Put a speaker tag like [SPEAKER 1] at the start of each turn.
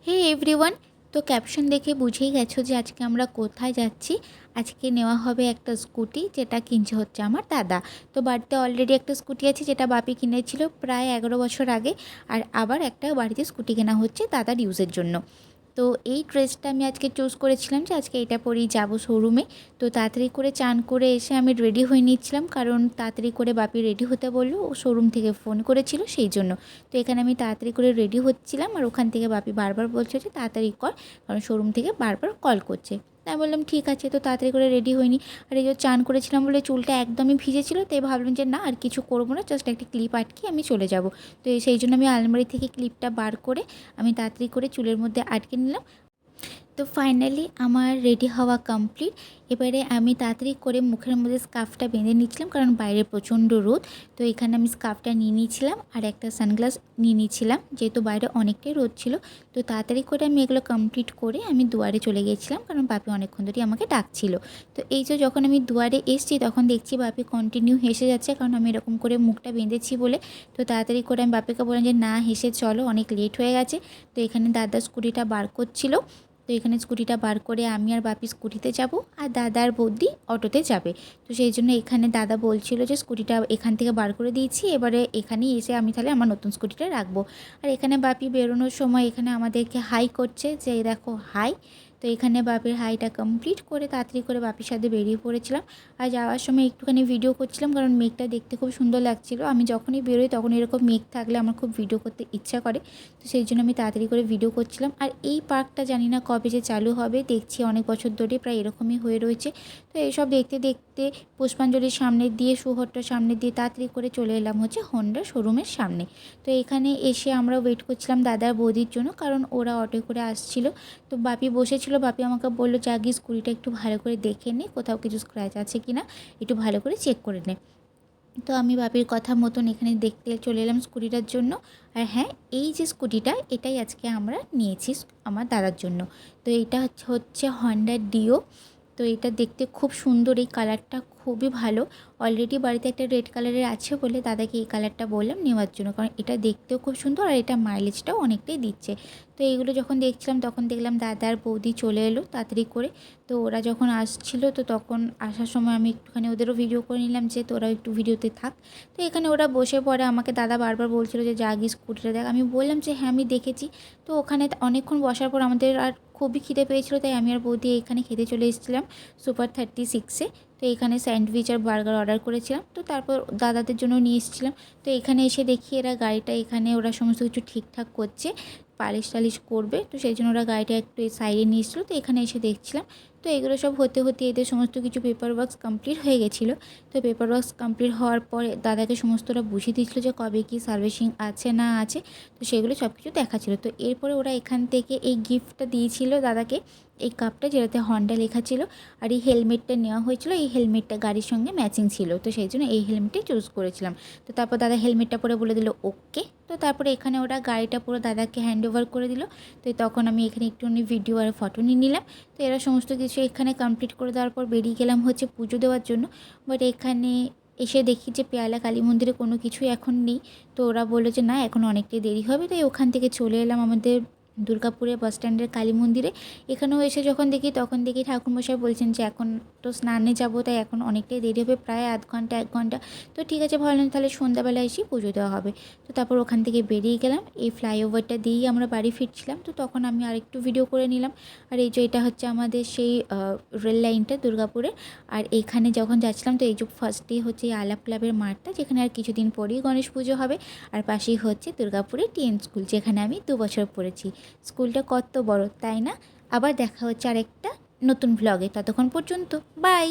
[SPEAKER 1] হে everyone, তো caption দেখে বুঝেই গেছো যে আজকে আমরা কোথায় যাচ্ছি। আজকে নেওয়া হবে একটা স্কুটি, যেটা কিনছে হচ্ছে আমার দাদা। তো বাড়িতে অলরেডি একটা স্কুটি আছে যেটা বাপি কিনেছিল প্রায় 11 বছর আগে, আর আবার একটা বাড়িতে স্কুটি কেনা হচ্ছে দাদার ইউজের জন্য। তো এই ড্রেসটা আমি আজকে চুজ করেছিলাম যে আজকে এটা পরেই যাব শোরুমে। তো তাড়াতাড়ি করে চান করে এসে আমি রেডি হয়ে নিচ্ছিলাম, কারণ তাড়াতাড়ি করে বাপি রেডি হতে বললো, ও শোরুম থেকে ফোন করেছিল সেই জন্য। তো এখানে আমি তাড়াতাড়ি করে রেডি হচ্ছিলাম, আর ওখান থেকে বাপি বারবার বলছে যে তাড়াতাড়ি কর, কারণ শোরুম থেকে বারবার কল করছে। তাই বললাম ঠিক আছে, তো তাড়াতাড়ি করে রেডি হইনি। আর এই যে চান করেছিলাম বলে চুলটা একদমই ভিজেছিল, তাই ভাবলাম যে না আর কিছু করবো না, জাস্ট একটা ক্লিপ আটকে আমি চলে যাব। তো সেই জন্য আমি আলমারি থেকে ক্লিপটা বার করে আমি তাড়াতাড়ি করে চুলের মধ্যে আটকে নিলাম। তো ফাইনালি আমার রেডি হওয়া কমপ্লিট। এবারে আমি তাড়াতাড়ি করে মুখের মধ্যে স্কার্ফটা বেঁধে নিচ্ছিলাম, কারণ বাইরে প্রচণ্ড রোদ। তো এখানে আমি স্কার্ফটা নিয়ে নিয়েছিলাম আর একটা সানগ্লাস নিয়ে নিয়েছিলাম, যেহেতু বাইরে অনেকটাই রোদ ছিল। তো তাড়াতাড়ি করে আমি এগুলো কমপ্লিট করে আমি দুয়ারে চলে গিয়েছিলাম, কারণ বাপি অনেকক্ষণ ধরেই আমাকে ডাকছিল। তো এই যে যখন আমি দুয়ারে এসেছি তখন দেখছি বাপি কন্টিনিউ হেসে যাচ্ছে, কারণ আমি এরকম করে মুখটা বেঁধেছি বলে। তো তাড়াতাড়ি করে আমি বাপিকে বললাম যে না হেসে চলো, অনেক লেট হয়ে গেছে। তো এখানে দাদা স্কুটিটা বার করছিল। তো এখানে স্কুটিটা বার করে আমি আর বাপি স্কুটিতে যাব, আর দাদা আর বৌদি অটোতে যাবে। তো সেই জন্য এখানে দাদা বলছিল যে স্কুটিটা এখান থেকে বার করে দিয়েছি, এবারে এখানেই এসে আমি তাহলে আমার নতুন স্কুটিটা রাখবো। আর এখানে বাপি বেরোনোর সময় এখানে আমাদেরকে হাই করছে যে দেখো হাই। তো এখানে বাপির হাইটা কমপ্লিট করে তাড়াতাড়ি করে বাপির সাথে বেরিয়ে পড়েছিলাম। আর যাওয়ার সময় একটুখানি ভিডিও করছিলাম, কারণ মেঘটা দেখতে খুব সুন্দর লাগছিল। আমি যখনই বেরোই তখন এরকম মেঘ থাকলে আমার খুব ভিডিও করতে ইচ্ছা করে। তো সেই জন্য আমি তাড়াতাড়ি করে ভিডিও করছিলাম। আর এই পার্কটা জানি না কবে যে চালু হবে, দেখছি অনেক বছর ধরে প্রায় এরকমই হয়ে রয়েছে। তো এইসব দেখতে দেখতে পুষ্পাঞ্জলির সামনে দিয়ে সুহট্টার সামনে দিয়ে তাড়াতাড়ি করে চলে এলাম হচ্ছে হন্ডা শোরুমের সামনে। তো এখানে এসে আমরা ওয়েট করছিলাম দাদার বৌদির জন্য, কারণ ওরা অটো করে আসছিল। তো বাপি বসেছিল, বাপি আমাকে বললো যে আগে স্কুটিটা একটু ভালো করে দেখে নে, কোথাও কিছু স্ক্র্যাচ আছে কি না একটু ভালো করে চেক করে নে। তো আমি বাপির কথা মতন এখানে দেখতে চলে এলাম স্কুটিটার জন্য। আর হ্যাঁ, এই যে স্কুটিটা এটাই আজকে আমরা নিয়েছি আমার দাদার জন্য। তো এটা হচ্ছে হন্ডা ডিও। তো এটা দেখতে খুব সুন্দর, এই কালারটা খুবই ভালো। অলরেডি বাড়িতে একটা রেড কালারের আছে বলে দাদাকে এই কালারটা বললাম নেওয়ার জন্য, কারণ এটা দেখতেও খুব সুন্দর আর এটা মাইলেজটাও অনেকটাই দিচ্ছে। তো এইগুলো যখন দেখছিলাম তখন দেখলাম দাদা আর বৌদি চলে এলো তাড়াতাড়ি করে। তো ওরা যখন আসছিল তো তখন আসার সময় আমি একটুখানি ওদেরও ভিডিও করে নিলাম, যে তোরাও একটু ভিডিওতে থাক। তো এখানে ওরা বসে পড়ে, আমাকে দাদা বারবার বলছিল যে যা গিয়ে স্কুটিটা দেখ। আমি বললাম যে হ্যাঁ আমি দেখেছি। তো ওখানে অনেকক্ষণ বসার পর আমাদের আর খুবই খিদে পেয়েছিল, তাই আমি আর বৌদি এখানে খেতে চলে এসেছিলাম সুপার 36-এ। তো এখানে স্যান্ডউইচ আর বার্গার অর্ডার করেছিলাম, তো তারপর দাদাদের জন্য নিয়ে এসেছিলাম। তো এখানে এসে দেখি এরা গাড়িটা এখানে ওরা সমস্ত কিছু ঠিকঠাক করছে, পালিশ টালিশ করবে। তো সেই জন্য ওরা গাড়িটা একটু সাইডে নিয়ে এসেছিলো, তো এখানে এসে দেখছিলাম। তো এগুলো সব হতে হতে এদের সমস্ত কিছু পেপার ওয়ার্কস কমপ্লিট হয়ে গেছিলো। তো পেপার ওয়ার্কস কমপ্লিট হওয়ার পরে দাদাকে সমস্তটা বুঝিয়ে দিচ্ছিলো যে কবে কী সার্ভিসিং আছে না আছে। তো সেগুলো সব কিছু দেখাচ্ছিলো। তো এরপরে ওরা এখান থেকে এই গিফটটা দিয়েছিল দাদাকে, এই কাপটা যেটাতে হন্ডা লেখা ছিল। আর এই হেলমেটটা নেওয়া হয়েছিল, এই হেলমেটটা গাড়ির সঙ্গে ম্যাচিং ছিল, তো সেই জন্য এই হেলমেটটাই চুজ করেছিলাম। তো তারপর দাদা হেলমেটটা পরে বলে দিল ওকে। তো তারপরে এখানে ওরা গাড়িটা পুরো দাদাকে হ্যান্ড ওভার করে দিল। তো তখন আমি এখানে একটুখানি ভিডিও আর ফটো নিয়ে নিলাম। তো এরা সমস্ত কিছু এখানে কমপ্লিট করে দেওয়ার পর বেরিয়ে গেলাম হচ্ছে পুজো দেওয়ার জন্য। বাট এখানে এসে দেখি যে পেয়ালা কালী মন্দিরে কোনো কিছুই এখন নেই। তো ওরা বললো যে না এখন অনেকটাই দেরি হবে, তাই ওখান থেকে চলে এলাম আমাদের দুর্গাপুরে বাস স্ট্যান্ডের কালী মন্দিরে। এখানেও এসে যখন দেখি তখন দেখি ঠাকুরমশাই বলছেন যে এখন তো স্নানে যাবো, তাই এখন অনেকটাই দেরি হবে, প্রায় আধ ঘন্টা 1 ঘন্টা। তো ঠিক আছে ভাবলাম তাহলে সন্ধ্যাবেলা এসে পুজো দেওয়া হবে। তো তারপর ওখান থেকে বেরিয়ে গেলাম, এই ফ্লাইওভারটা দিয়েই আমরা বাড়ি ফিরছিলাম। তো তখন আমি আরেকটু ভিডিও করে নিলাম। আর এই যে এটা হচ্ছে আমাদের সেই রেল লাইনটা দুর্গাপুরে। আর এইখানে যখন যাচ্ছিলাম তো এই যে ফার্স্টেই হচ্ছে এই আলাপ ক্লাবের মাঠটা, যেখানে আর কিছুদিন পরেই গণেশ পুজো হবে। আর পাশেই হচ্ছে দুর্গাপুরে টিএন স্কুল, যেখানে আমি 2 বছর পড়েছি। স্কুলটা কত বড় তাই না? আবার দেখা হচ্ছে আরেকটা নতুন ভ্লগে, ততক্ষণ পর্যন্ত বাই।